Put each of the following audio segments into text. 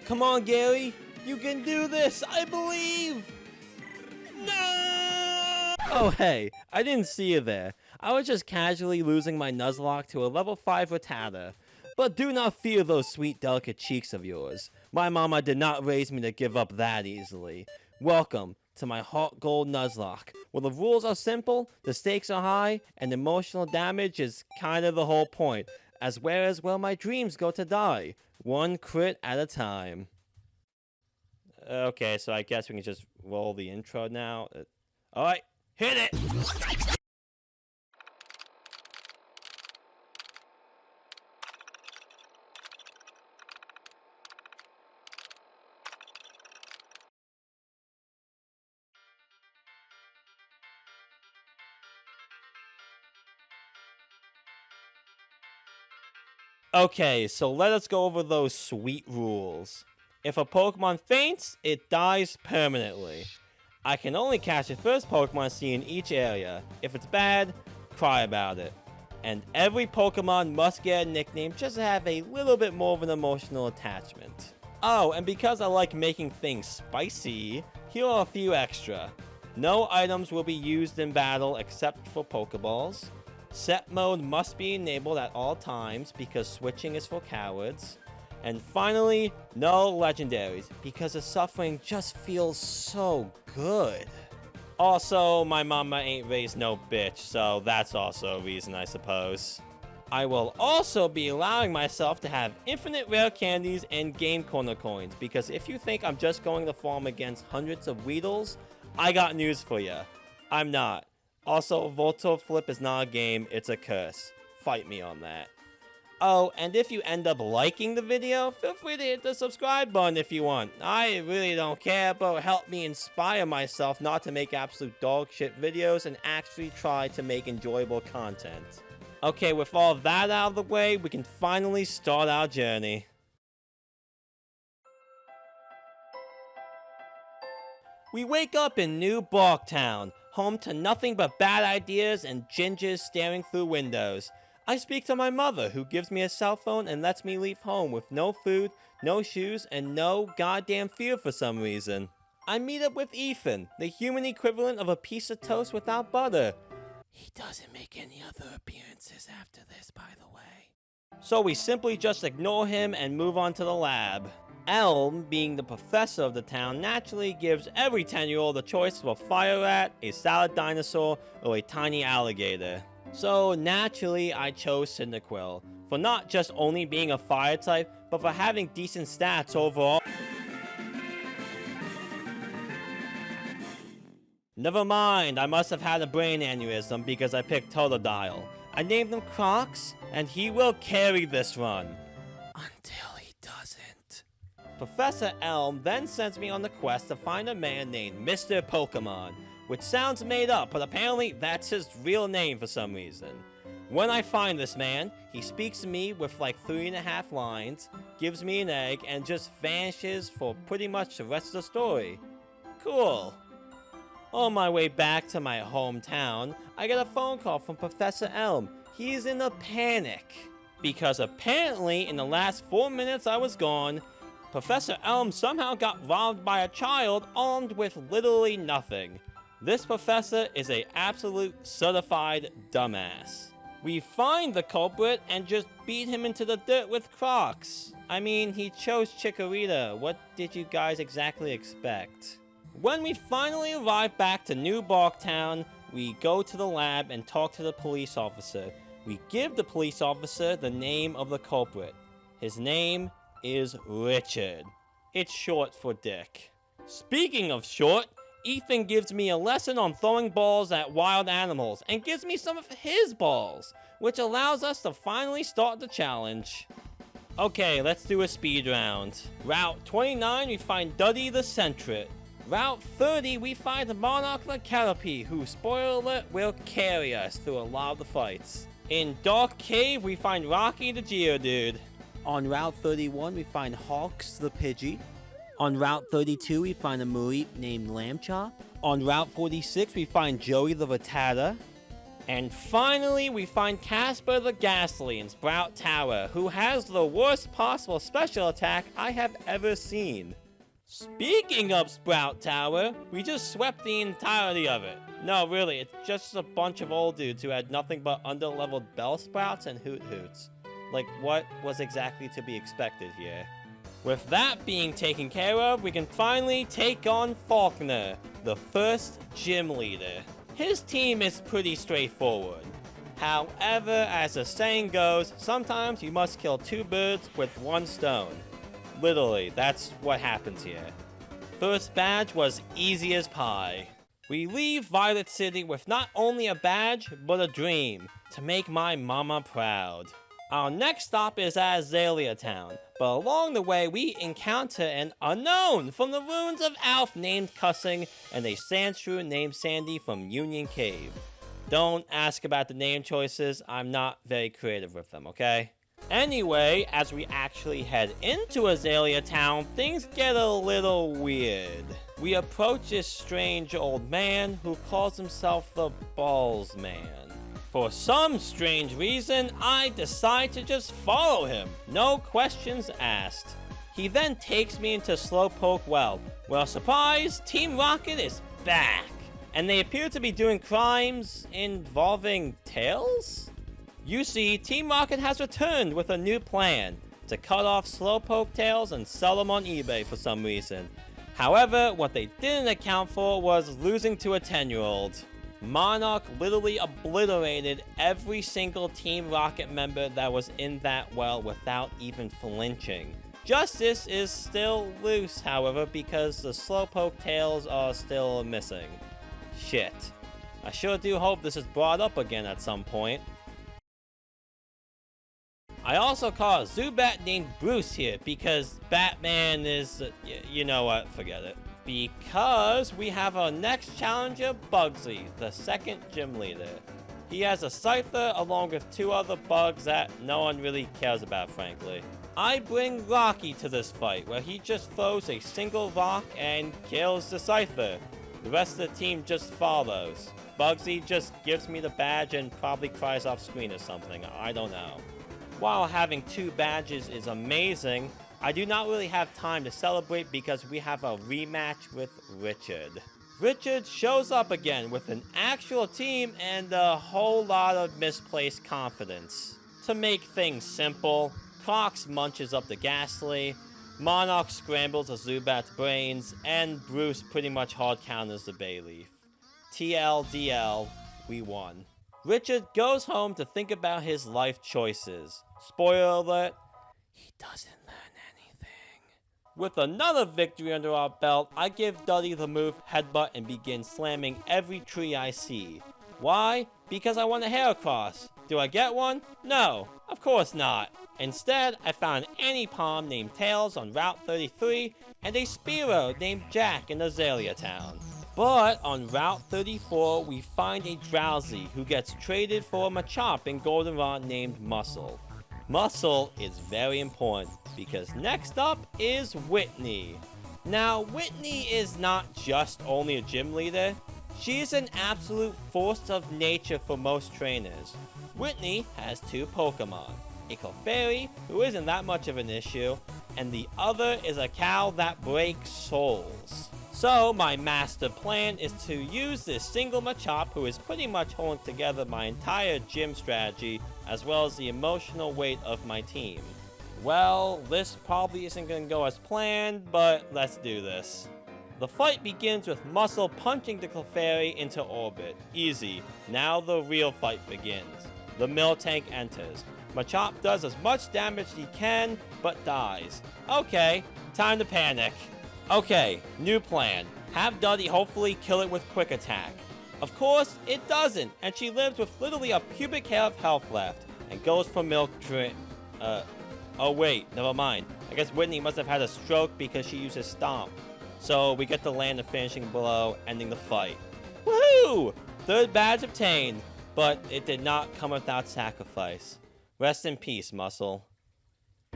Come on, Gary. You can do this. I believe. No! Oh, hey. I didn't see you there. I was just casually losing my Nuzlocke to a level 5 Rattata. But do not fear those sweet, delicate cheeks of yours. My mama did not raise me to give up that easily. Welcome to my HeartGold Nuzlocke, where the rules are simple, the stakes are high, and emotional damage is kind of the whole point, as whereas where my dreams go to die, one crit at a time. Okay, so I guess we can just roll the intro now. Alright, hit it! Okay, so let us go over those sweet rules. If a Pokemon faints, it dies permanently. I can only catch the first Pokemon seen in each area. If it's bad, cry about it. And every Pokemon must get a nickname just to have a little bit more of an emotional attachment. Oh, and because I like making things spicy, here are a few extra. No items will be used in battle except for Pokeballs. Set mode must be enabled at all times because switching is for cowards. And finally, no legendaries because the suffering just feels so good. Also, my mama ain't raised no bitch, so that's also a reason, I suppose. I will also be allowing myself to have infinite rare candies and game corner coins because if you think I'm just going to farm against hundreds of Weedles, I got news for ya. I'm not. Also, Voltor Flip is not a game, it's a curse. Fight me on that. Oh, and if you end up liking the video, feel free to hit the subscribe button if you want. I really don't care, but help me inspire myself not to make absolute dog shit videos and actually try to make enjoyable content. Okay, with all that out of the way, we can finally start our journey. We wake up in New Town, home to nothing but bad ideas and gingers staring through windows. I speak to my mother, who gives me a cell phone and lets me leave home with no food, no shoes, and no goddamn fear for some reason. I meet up with Ethan, the human equivalent of a piece of toast without butter. He doesn't make any other appearances after this, by the way. So we simply just ignore him and move on to the lab. Elm, being the professor of the town, naturally gives every 10-year-old a choice of a fire rat, a salad dinosaur, or a tiny alligator. So naturally, I chose Cyndaquil, for not just only being a fire type, but for having decent stats overall. Never mind, I must have had a brain aneurysm because I picked Totodile. I named him Crocs, and he will carry this run. Until he doesn't. Professor Elm then sends me on the quest to find a man named Mr. Pokémon, which sounds made up, but apparently that's his real name for some reason. When I find this man, he speaks to me with like 3.5 lines, gives me an egg, and just vanishes for pretty much the rest of the story. Cool. On my way back to my hometown, I get a phone call from Professor Elm. He's in a panic, because apparently in the last 4 minutes I was gone, Professor Elm somehow got robbed by a child armed with literally nothing. This professor is a absolute certified dumbass. We find the culprit and just beat him into the dirt with Crocs. I mean, he chose Chikorita. What did you guys exactly expect? When we finally arrive back to New Town, we go to the lab and talk to the police officer. We give the police officer the name of the culprit. His name is Richard. It's short for Dick. Speaking of short, Ethan gives me a lesson on throwing balls at wild animals and gives me some of his balls, which allows us to finally start the challenge. Okay, let's do a speed round. Route 29, we find Duddy the Centret. Route 30, we find Monarch the Caterpie, who, spoiler alert, will carry us through a lot of the fights. In Dark Cave, we find Rocky the Geodude. On Route 31, we find Hawks the Pidgey. On Route 32, we find a Mareep named Lambchop. On Route 46, we find Joey the Rattata. And finally, we find Casper the Ghastly in Sprout Tower, who has the worst possible special attack I have ever seen. Speaking of Sprout Tower, we just swept the entirety of it. No, really, it's just a bunch of old dudes who had nothing but underleveled Bellsprouts and Hoot Hoots. Like, what was exactly to be expected here? With that being taken care of, we can finally take on Faulkner, the first gym leader. His team is pretty straightforward. However, as the saying goes, sometimes you must kill two birds with one stone. Literally, that's what happens here. First badge was easy as pie. We leave Violet City with not only a badge, but a dream, to make my mama proud. Our next stop is Azalea Town, but along the way we encounter an unknown from the ruins of Alf named Cussing and a sandshrew named Sandy from Union Cave. Don't ask about the name choices, I'm not very creative with them, okay? Anyway, as we actually head into Azalea Town, things get a little weird. We approach this strange old man who calls himself the Balls Man. For some strange reason, I decide to just follow him, no questions asked. He then takes me into Slowpoke Well, where, surprise, Team Rocket is back! And they appear to be doing crimes involving tails? You see, Team Rocket has returned with a new plan, to cut off Slowpoke tails and sell them on eBay for some reason. However, what they didn't account for was losing to a 10-year-old. Monarch literally obliterated every single Team Rocket member that was in that well without even flinching. Justice is still loose, however, because the Slowpoke tails are still missing. Shit. I sure do hope this is brought up again at some point. I also call a Zubat named Bruce here because Batman is, you know what, forget it. Because we have our next challenger, Bugsy, the second gym leader. He has a Cypher along with two other bugs that no one really cares about, frankly. I bring Rocky to this fight, where he just throws a single rock and kills the Cypher. The rest of the team just follows. Bugsy just gives me the badge and probably cries off screen or something, I don't know. While having two badges is amazing, I do not really have time to celebrate because we have a rematch with Richard. Richard shows up again with an actual team and a whole lot of misplaced confidence. To make things simple, Crocs munches up the Ghastly, Monarch scrambles a Zubat's brains, and Bruce pretty much hard counters the Bayleaf. TLDL, we won. Richard goes home to think about his life choices. Spoiler alert, he doesn't learn anything. With another victory under our belt, I give Duddy the move Headbutt and begin slamming every tree I see. Why? Because I want a Heracross. Do I get one? No, of course not. Instead, I found an Antipom named Tails on Route 33 and a Spearow named Jack in Azalea Town. But on Route 34, we find a Drowsy who gets traded for a Machop in Goldenrod named Muscle. Muscle is very important because next up is Whitney. Now, Whitney is not just only a gym leader, she's an absolute force of nature for most trainers. Whitney has two Pokémon, a Clefairy, who isn't that much of an issue, and the other is a cow that breaks souls. So my master plan is to use this single Machop who is pretty much holding together my entire gym strategy as well as the emotional weight of my team. Well, this probably isn't going to go as planned, but let's do this. The fight begins with Muscle punching the Clefairy into orbit. Easy. Now the real fight begins. The Miltank enters. Machop does as much damage as he can, but dies. Okay, time to panic. Okay, new plan. Have Duddy hopefully kill it with Quick Attack. Of course, it doesn't, and she lives with literally a pubic hair of health left, and goes for milk drink. Oh wait, never mind. I guess Whitney must have had a stroke because she uses Stomp. So we get to land a finishing blow, ending the fight. Woohoo! Third badge obtained, but it did not come without sacrifice. Rest in peace, Muscle.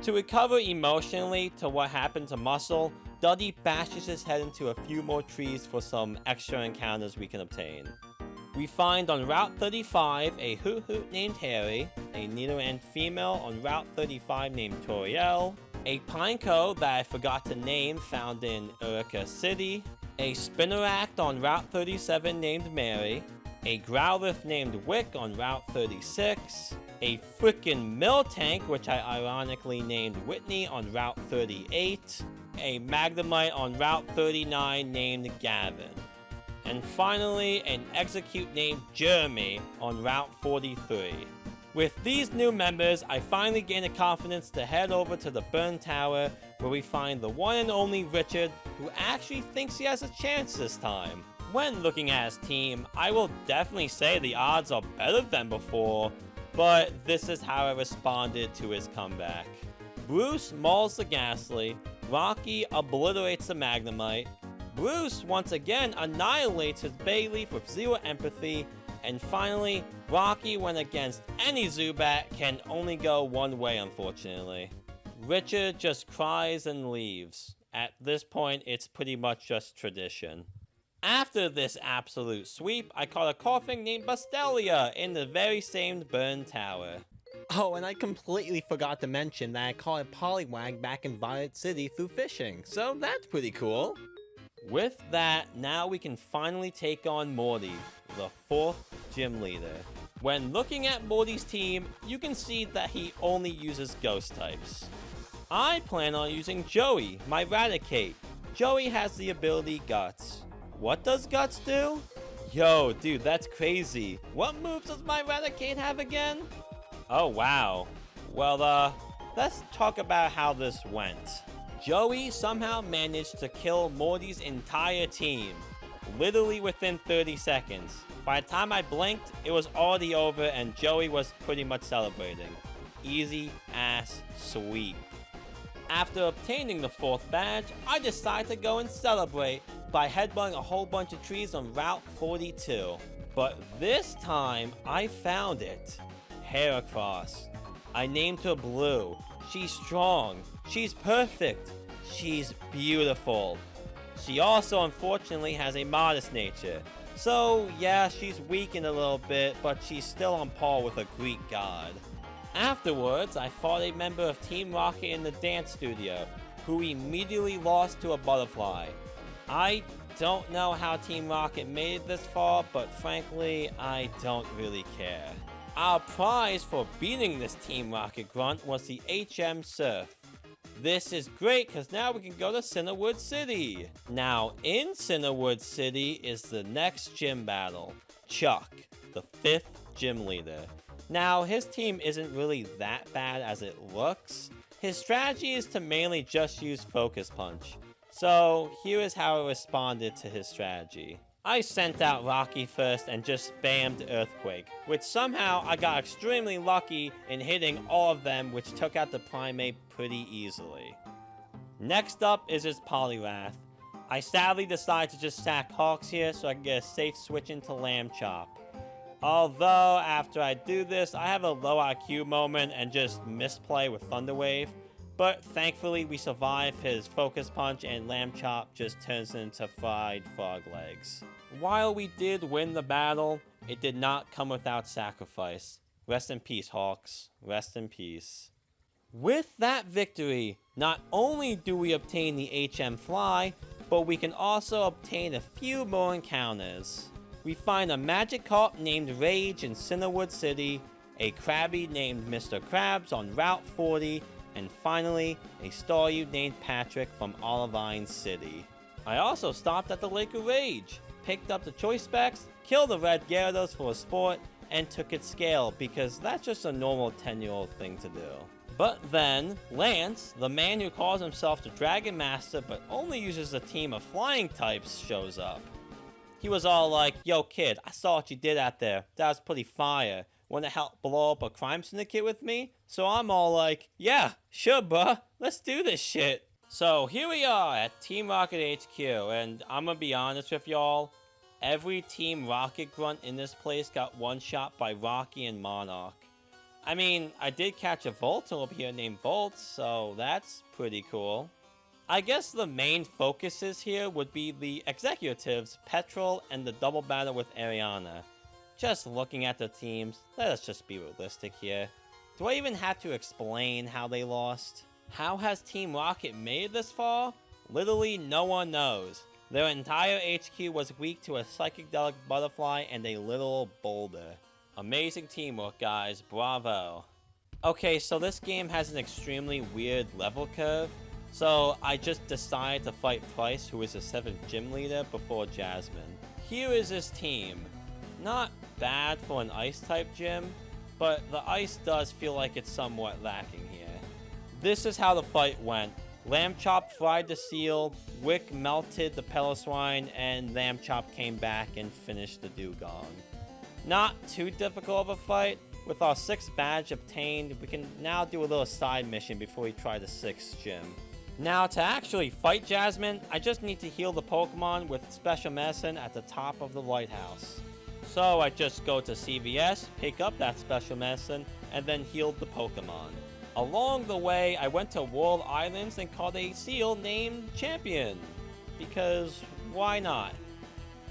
To recover emotionally to what happened to Muscle, Duddy bashes his head into a few more trees for some extra encounters we can obtain. We find on Route 35 a Hoot Hoot named Harry, a Nidoran female on Route 35 named Toriel, a Pineco that I forgot to name found in Ecruteak City, a Spinnerack on Route 37 named Mary, a Growlithe named Wick on Route 36, a frickin' Miltank which I ironically named Whitney on Route 38, a Magnemite on Route 39 named Gavin, and finally an Execute named Jeremy on Route 43. With these new members, I finally gained the confidence to head over to the Burn Tower, where we find the one and only Richard, who actually thinks he has a chance this time. When looking at his team, I will definitely say the odds are better than before, but this is how I responded to his comeback. Bruce mauls the Ghastly, Rocky obliterates the Magnemite, Bruce once again annihilates his Bayleaf with zero empathy, and finally, Rocky, when against any Zubat, can only go one way unfortunately. Richard just cries and leaves. At this point, it's pretty much just tradition. After this absolute sweep, I caught a coughing named Bustelia in the very same Burn Tower. Oh, and I completely forgot to mention that I caught a Poliwag back in Violet City through fishing, so that's pretty cool. With that, now we can finally take on Morty, the 4th gym leader. When looking at Morty's team, you can see that he only uses ghost types. I plan on using Joey, my Raticate. Joey has the ability Guts. What does Guts do? Yo, dude, that's crazy. What moves does my Raticate have again? Oh, wow. Well, let's talk about how this went. Joey somehow managed to kill Morty's entire team, literally within 30 seconds. By the time I blinked, it was already over and Joey was pretty much celebrating. Easy ass sweep. After obtaining the 4th badge, I decided to go and celebrate by headbutting a whole bunch of trees on Route 42. But this time, I found it. Heracross. I named her Blue. She's strong. She's perfect. She's beautiful. She also unfortunately has a modest nature. So yeah, she's weakened a little bit, but she's still on par with a Greek god. Afterwards, I fought a member of Team Rocket in the dance studio, who immediately lost to a butterfly. I don't know how Team Rocket made it this far, but frankly, I don't really care. Our prize for beating this Team Rocket grunt was the HM Surf. This is great because now we can go to Cianwood City. Now in Cianwood City is the next gym battle, Chuck, the 5th gym leader. Now his team isn't really that bad as it looks. His strategy is to mainly just use Focus Punch. So here is how I responded to his strategy. I sent out Rocky first and just spammed Earthquake, which somehow I got extremely lucky in hitting all of them, which took out the Primate pretty easily. Next up is his Poliwrath. I sadly decided to just sack Hawks here so I can get a safe switch into Lamb Chop. Although after I do this, I have a low IQ moment and just misplay with Thunder Wave. But thankfully we survive his Focus Punch and Lamb Chop just turns into fried frog legs. While we did win the battle, it did not come without sacrifice. Rest in peace, Hawks. Rest in peace. With that victory, not only do we obtain the HM Fly, but we can also obtain a few more encounters. We find a Magikarp named Rage in Cianwood City, a Krabby named Mr. Krabs on Route 40, and finally, a Staryu named Patrick from Olivine City. I also stopped at the Lake of Rage, picked up the Choice Specs, killed the Red Gyarados for a sport, and took its scale because that's just a normal 10-year-old thing to do. But then, Lance, the man who calls himself the Dragon Master but only uses a team of flying types, shows up. He was all like, "Yo kid, I saw what you did out there. That was pretty fire. Want to help blow up a crime syndicate with me?" So I'm all like, "Yeah, sure bruh, let's do this shit." So here we are at Team Rocket HQ, and I'm gonna be honest with y'all, every Team Rocket grunt in this place got one-shot by Rocky and Monarch. I mean, I did catch a Voltorb here named Volt, so that's pretty cool. I guess the main focuses here would be the executives, Petrol, and the double battle with Ariana. Just looking at the teams, let us just be realistic here. Do I even have to explain how they lost? How has Team Rocket made it this far? Literally no one knows. Their entire HQ was weak to a psychedelic butterfly and a little boulder. Amazing teamwork, guys. Bravo. Okay, so this game has an extremely weird level curve. So I just decided to fight Price, who is the 7th gym leader, before Jasmine. Here is his team. Not bad for an ice-type gym, but the ice does feel like it's somewhat lacking here. This is how the fight went. Lamb Chop fried the seal, Wick melted the Piloswine, and Lamb Chop came back and finished the Dugong. Not too difficult of a fight. With our 6th badge obtained, we can now do a little side mission before we try the 6th gym. Now, to actually fight Jasmine, I just need to heal the Pokemon with special medicine at the top of the lighthouse. So I just go to CVS, pick up that special medicine, and then heal the Pokemon. Along the way, I went to World Islands and caught a seal named Champion. Because why not?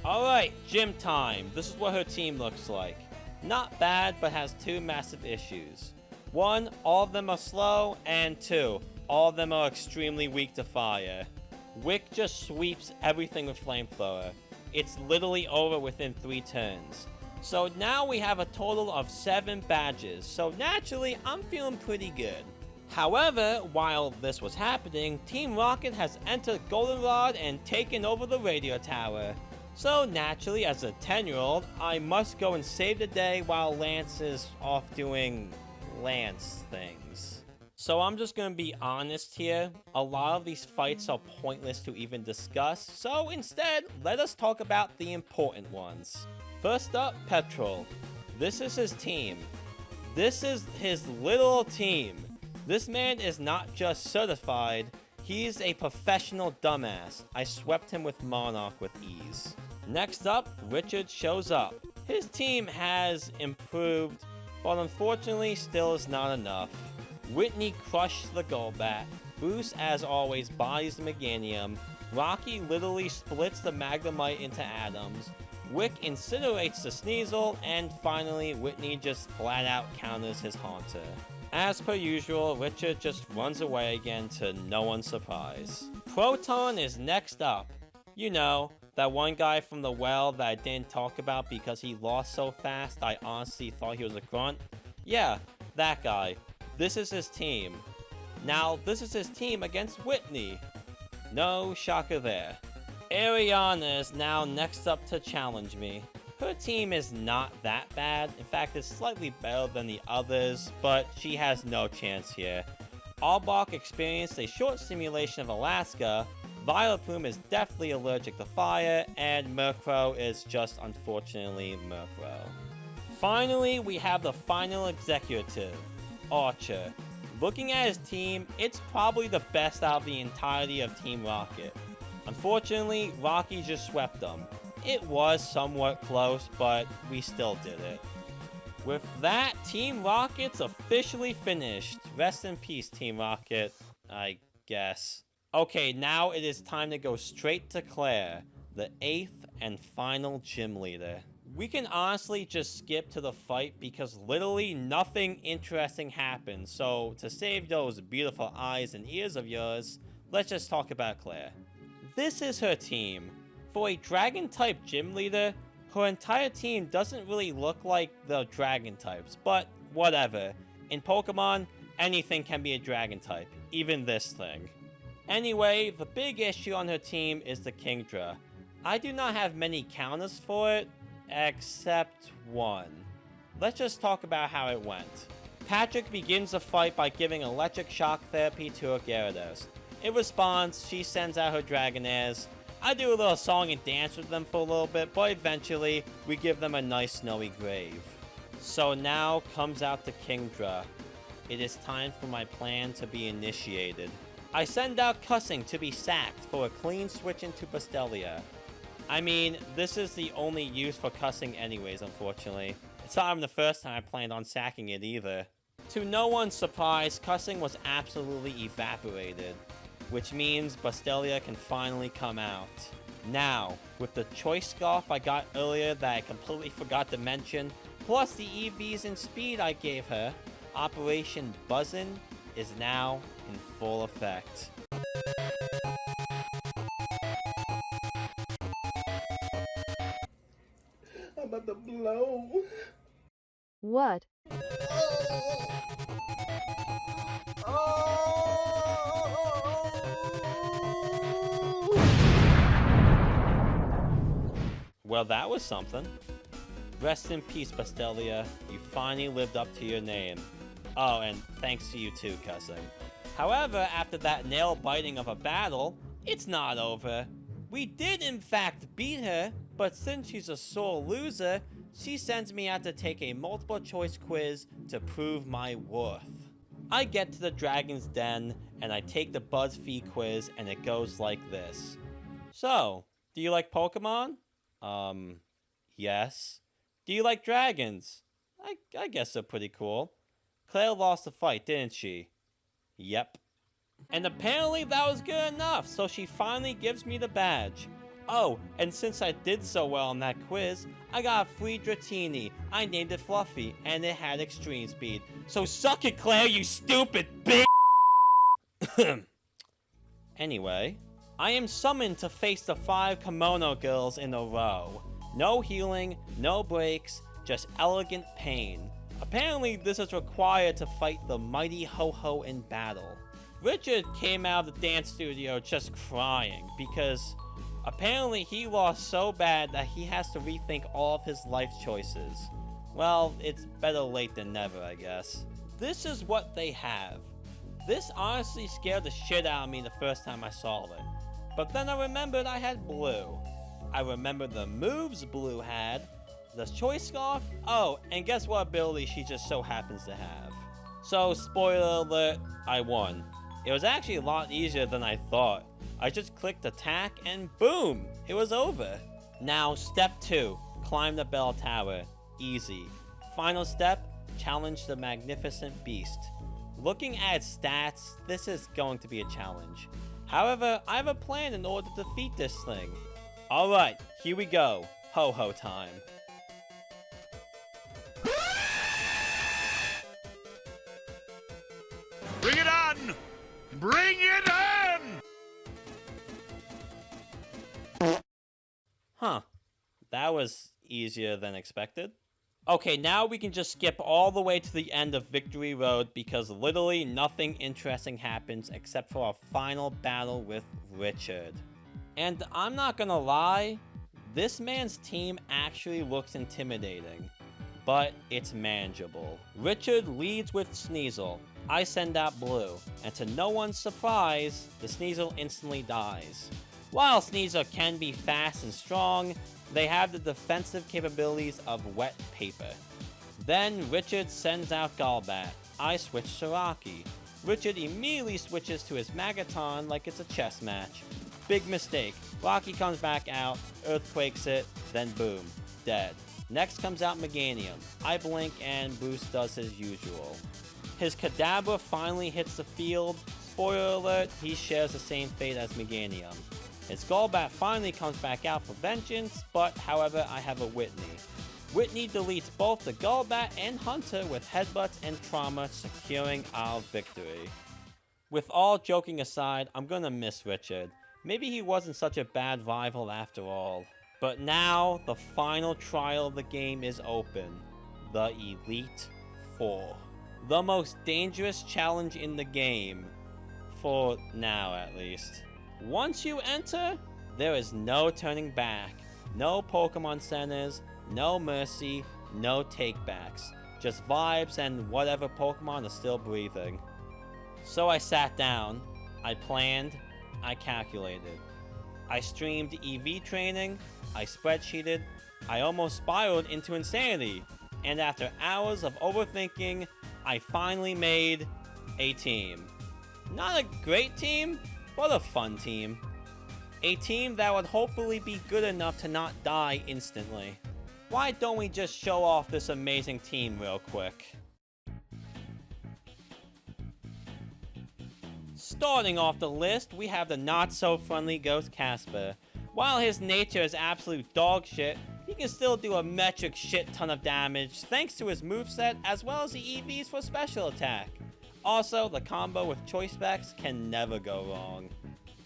Alright, gym time. This is what her team looks like. Not bad, but has 2 massive issues. 1, all of them are slow, and 2, all of them are extremely weak to fire. Wick just sweeps everything with Flamethrower. It's literally over within 3 turns. So now we have a total of 7 badges, so naturally I'm feeling pretty good. However, while this was happening, Team Rocket has entered Goldenrod and taken over the radio tower. So naturally, as a 10-year-old, I must go and save the day while Lance is off doing Lance things. So I'm just gonna be honest here, a lot of these fights are pointless to even discuss, so instead, let us talk about the important ones. First up, Petrol. This is his team. This is his little team. This man is not just certified, he's a professional dumbass. I swept him with Monarch with ease. Next up, Richard shows up. His team has improved, but unfortunately still is not enough. Whitney crushed the Golbat. Bruce, as always, bodies the Meganium. Rocky literally splits the Magnemite into atoms. Wick incinerates the Sneasel, and finally, Whitney just flat out counters his Haunter. As per usual, Richard just runs away again to no one's surprise. Proton is next up. You know, that one guy from the well that I didn't talk about because he lost so fast I honestly thought he was a grunt? Yeah, that guy. This is his team. Now, this is his team against Whitney. No shocker there. Ariana is now next up to challenge me. Her team is not that bad. In fact, it's slightly better than the others, but she has no chance here. Albach experienced a short simulation of Alaska. Vileplume is definitely allergic to fire, and Murkrow is just unfortunately Murkrow. Finally, we have the final executive, Archer. Looking at his team, it's probably the best out of the entirety of Team Rocket. Unfortunately, Rocky just swept them. It was somewhat close, but we still did it. With that, Team Rocket's officially finished. Rest in peace, Team Rocket, I guess. Okay, now it is time to go straight to Claire, the 8th and final gym leader. We can honestly just skip to the fight because literally nothing interesting happened, so to save those beautiful eyes and ears of yours, let's just talk about Claire. This is her team. For a dragon-type gym leader, her entire team doesn't really look like the dragon types, but whatever. In Pokemon, anything can be a dragon type, even this thing. Anyway, the big issue on her team is the Kingdra. I do not have many counters for it, except one. Let's just talk about how it went. Patrick begins the fight by giving electric shock therapy to her Gyarados. In response, she sends out her Dragonairs. I do a little song and dance with them for a little bit, but eventually, we give them a nice snowy grave. So now comes out the Kingdra. It is time for my plan to be initiated. I send out Cussing to be sacked for a clean switch into Pastelia. I mean, this is the only use for Cussing anyways, unfortunately. It's not even the first time I planned on sacking it either. To no one's surprise, Cussing was absolutely evaporated, which means Pastelia can finally come out. Now, with the choice scarf I got earlier that I completely forgot to mention, plus the EVs and speed I gave her, Operation Buzzin' is now in full effect. I'm about to blow. What? Well, that was something. Rest in peace, Pastelia. You finally lived up to your name. Oh, and thanks to you too, cousin. However, after that nail-biting of a battle, it's not over. We did in fact beat her, but since she's a sore loser, she sends me out to take a multiple choice quiz to prove my worth. I get to the Dragon's Den, and I take the BuzzFeed quiz, and it goes like this. So, do you like Pokemon? Yes. Do you like dragons? I guess they're pretty cool. Claire lost the fight, didn't she? Yep. And apparently that was good enough, so she finally gives me the badge. Oh, and since I did so well on that quiz, I got a free Dratini. I named it Fluffy, and it had extreme speed. So suck it, Claire, you stupid bitch! Anyway, I am summoned to face the 5 kimono girls in a row. No healing, no breaks, just elegant pain. Apparently, this is required to fight the mighty Ho-Ho in battle. Richard came out of the dance studio just crying because apparently he lost so bad that he has to rethink all of his life choices. Well, it's better late than never, I guess. This is what they have. This honestly scared the shit out of me the first time I saw it. But then I remembered I had Blue. I remembered the moves Blue had, the choice scarf, oh, and guess what ability she just so happens to have. So, spoiler alert, I won. It was actually a lot easier than I thought. I just clicked attack and boom, it was over. Now, step 2, climb the bell tower. Easy. Final step, challenge the magnificent beast. Looking at its stats, this is going to be a challenge. However, I have a plan in order to defeat this thing. Alright, here we go. Ho-Ho time. Bring it on! Bring it on! Huh. That was easier than expected. Okay, now we can just skip all the way to the end of Victory Road because literally nothing interesting happens except for our final battle with Richard. And I'm not gonna lie, this man's team actually looks intimidating, but it's manageable. Richard leads with Sneasel. I send out Blue, and to no one's surprise, the Sneasel instantly dies. While Sneasel can be fast and strong, they have the defensive capabilities of wet paper. Then Richard sends out Golbat. I switch to Rocky. Richard immediately switches to his Magaton like it's a chess match. Big mistake. Rocky comes back out, earthquakes it, then boom, dead. Next comes out Meganium. I blink and Bruce does his usual. His Kadabra finally hits the field. Spoiler alert, he shares the same fate as Meganium. His Golbat finally comes back out for vengeance, but however, I have a Whitney. Whitney deletes both the Golbat and Hunter with headbutts and trauma, securing our victory. With all joking aside, I'm gonna miss Richard. Maybe he wasn't such a bad rival after all. But now, the final trial of the game is open. The Elite Four. The most dangerous challenge in the game. For now, at least. Once you enter, there is no turning back. No Pokemon Centers, no mercy, no takebacks. Just vibes and whatever Pokemon are still breathing. So I sat down, I planned, I calculated. I streamed EV training, I spreadsheeted, I almost spiraled into insanity. And after hours of overthinking, I finally made a team. Not a great team, but a fun team. A team that would hopefully be good enough to not die instantly. Why don't we just show off this amazing team real quick? Starting off the list, we have the not-so-friendly Ghost Casper. While his nature is absolute dog shit, he can still do a metric shit ton of damage thanks to his moveset as well as the EVs for special attack. Also, the combo with choice specs can never go wrong.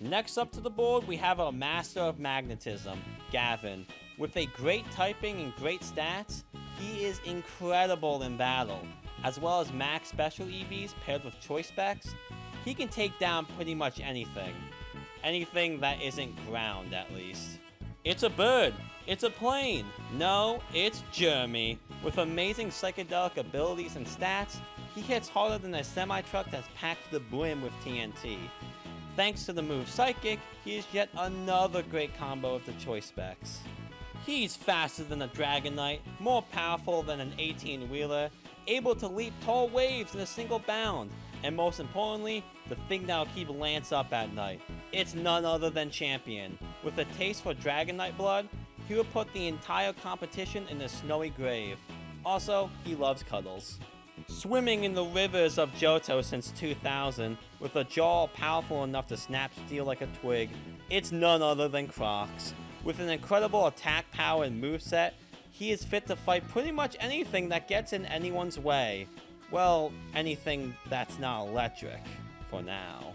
Next up to the board, we have our Master of Magnetism, Gavin. With a great typing and great stats, he is incredible in battle. As well as max special EVs paired with choice specs, he can take down pretty much anything. Anything that isn't ground, at least. It's a bird! It's a plane! No, it's Jeremy. With amazing psychedelic abilities and stats, he hits harder than a semi-truck that's packed to the brim with TNT. Thanks to the move Psychic, he is yet another great combo of the choice specs. He's faster than a Dragon Knight, more powerful than an 18-wheeler, able to leap tall waves in a single bound, and most importantly, the thing that'll keep Lance up at night. It's none other than Champion. With a taste for Dragon Knight blood, he will put the entire competition in a snowy grave. Also, he loves cuddles. Swimming in the rivers of Johto since 2000, with a jaw powerful enough to snap steel like a twig, it's none other than Crocs. With an incredible attack power and moveset, he is fit to fight pretty much anything that gets in anyone's way. Well, anything that's not electric, for now.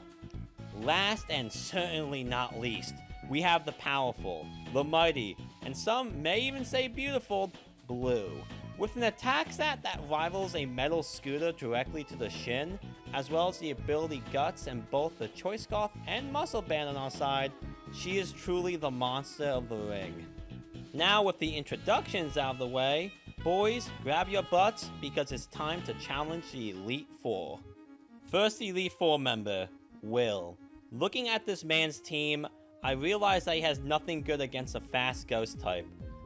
Last and certainly not least, we have the powerful, the mighty, and some may even say beautiful, Blue. With an attack stat that rivals a metal scooter directly to the shin, as well as the ability Guts and both the Choice Scarf and Muscle Band on our side, she is truly the monster of the ring. Now with the introductions out of the way, boys, grab your butts because it's time to challenge the Elite Four. First Elite Four member, Will. Looking at this man's team, I realize that he has nothing good against a fast ghost type.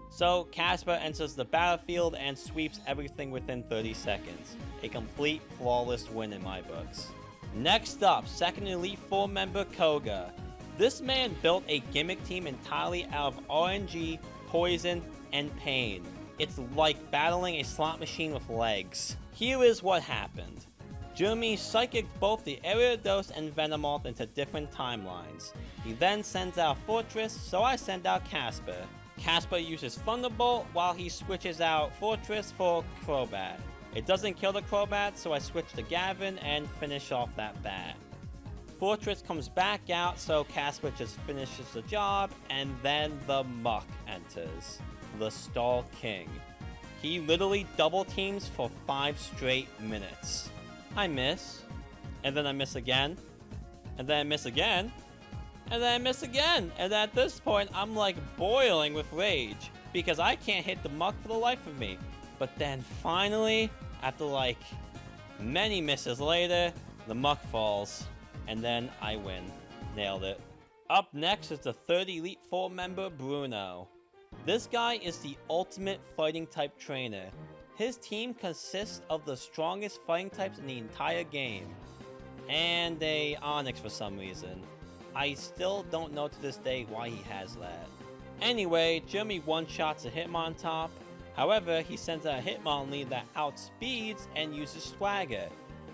So Casper enters the battlefield and sweeps everything within 30 seconds. A complete flawless win in my books. Next up, second Elite Four member Koga. This man built a gimmick team entirely out of RNG, poison, and pain. It's like battling a slot machine with legs. Here is what happened. Jeremy psychicked both the Ariados and Venomoth into different timelines. He then sends out Fortress, so I send out Casper. Casper uses Thunderbolt while he switches out Fortress for Crobat. It doesn't kill the Crobat, so I switch to Gavin and finish off that bat. Fortress comes back out, so Casper just finishes the job, and then the Muck enters. The Stall King. He literally double teams for 5 straight minutes. I miss, and then I miss again, and then I miss again, and then I miss again, and at this point I'm like boiling with rage because I can't hit the Muck for the life of me. But then finally, after like many misses later, the Muck falls, and then I win. Nailed it. Up next is the third Elite Four member, Bruno. This guy is the ultimate fighting type trainer. His team consists of the strongest fighting types in the entire game. And a Onyx for some reason. I still don't know to this day why he has that. Anyway, Jeremy one-shots a Hitmontop. However, he sends out a Hitmonlee that outspeeds and uses Swagger.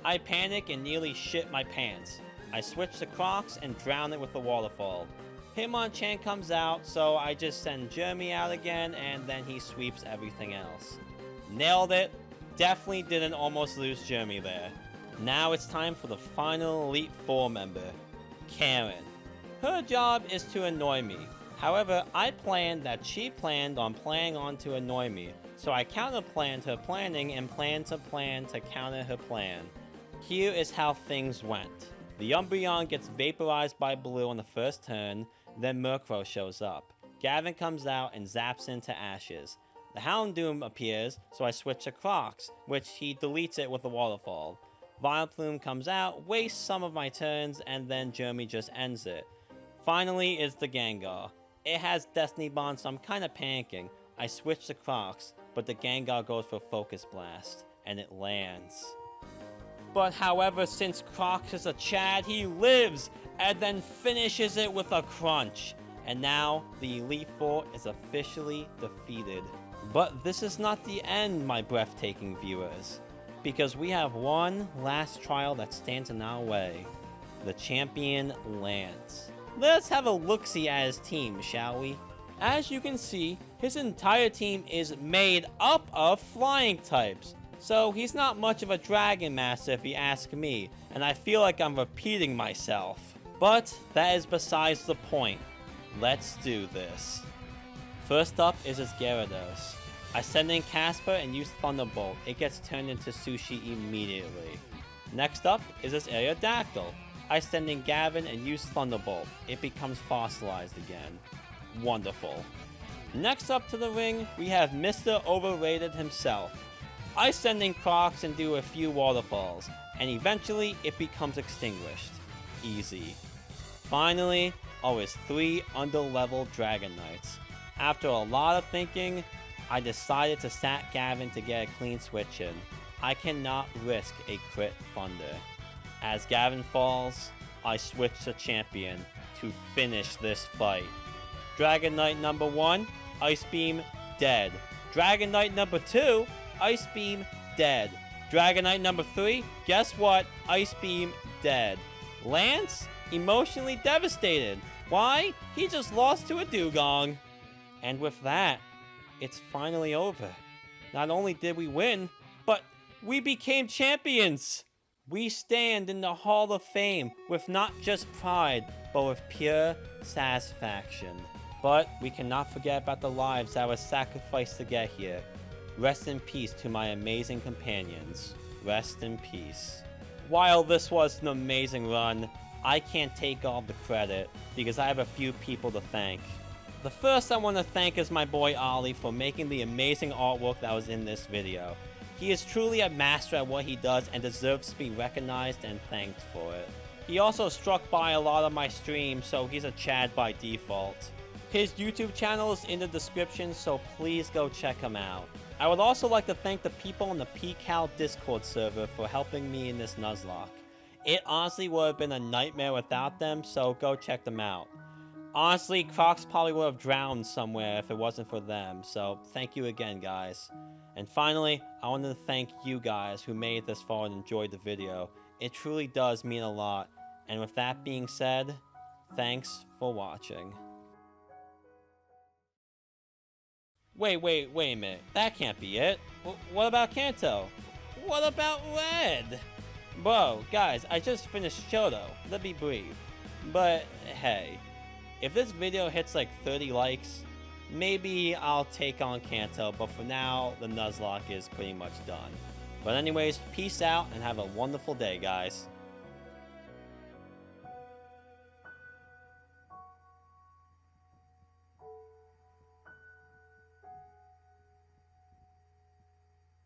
I panic and nearly shit my pants. I switch to Crocs and drown it with the Waterfall. Hitmonchan comes out, so I just send Jeremy out again, and then he sweeps everything else. Nailed it. Definitely didn't almost lose Jeremy there. Now it's time for the final Elite Four member, Karen. Her job is to annoy me. However, I planned that she planned on planning on to annoy me, so I counter-planned her planning and planned to plan to counter her plan. Here is how things went. The Umbreon gets vaporized by Blue on the first turn, then Murkrow shows up. Gavin comes out and zaps into ashes. The Houndoom appears, so I switch to Crocs, which he deletes it with a Waterfall. Vileplume comes out, wastes some of my turns, and then Jeremy just ends it. Finally is the Gengar. It has Destiny Bond, so I'm kinda panicking. I switch to Crocs, but the Gengar goes for Focus Blast, and it lands. But however, since Crocs is a Chad, he lives, and then finishes it with a Crunch. And now, the Elite Four is officially defeated. But this is not the end, my breathtaking viewers, because we have one last trial that stands in our way. The champion, Lance. Let's have a look-see at his team, shall we? As you can see, his entire team is made up of flying types. So he's not much of a Dragon Master if you ask me, and I feel like I'm repeating myself. But that is besides the point. Let's do this. First up is his Gyarados. I send in Casper and use Thunderbolt. It gets turned into Sushi immediately. Next up is his Aerodactyl. I send in Gavin and use Thunderbolt. It becomes fossilized again. Wonderful. Next up to the ring, we have Mr. Overrated himself. I send in Crocs and do a few waterfalls, and eventually it becomes extinguished. Easy. Finally, his 3 underlevel Dragon Knights. After a lot of thinking, I decided to sack Gavin to get a clean switch in. I cannot risk a crit Thunder. As Gavin falls, I switch to Champion to finish this fight. Dragon Knight number 1, Ice Beam, dead. Dragon Knight number 2, Ice Beam, dead. Dragon Knight number 3, guess what? Ice Beam, dead. Lance, emotionally devastated. Why? He just lost to a Dugong. And with that, it's finally over. Not only did we win, but we became champions. We stand in the Hall of Fame with not just pride, but with pure satisfaction. But we cannot forget about the lives that were sacrificed to get here. Rest in peace to my amazing companions. Rest in peace. While this was an amazing run, I can't take all the credit because I have a few people to thank. The first I want to thank is my boy Ollie for making the amazing artwork that was in this video. He is truly a master at what he does and deserves to be recognized and thanked for it. He also struck by a lot of my streams, so he's a Chad by default. His YouTube channel is in the description, so please go check him out. I would also like to thank the people in the PCal Discord server for helping me in this Nuzlocke. It honestly would have been a nightmare without them, so go check them out. Honestly, Crocs probably would have drowned somewhere if it wasn't for them, so thank you again, guys. And finally, I want to thank you guys who made it this far and enjoyed the video. It truly does mean a lot. And with that being said, thanks for watching. Wait a minute. That can't be it. What about Kanto? What about Red? Bro, guys, I just finished Shoto. Let me breathe. But, hey. If this video hits like 30 likes, maybe I'll take on Kanto, but for now, the Nuzlocke is pretty much done. But anyways, peace out and have a wonderful day, guys.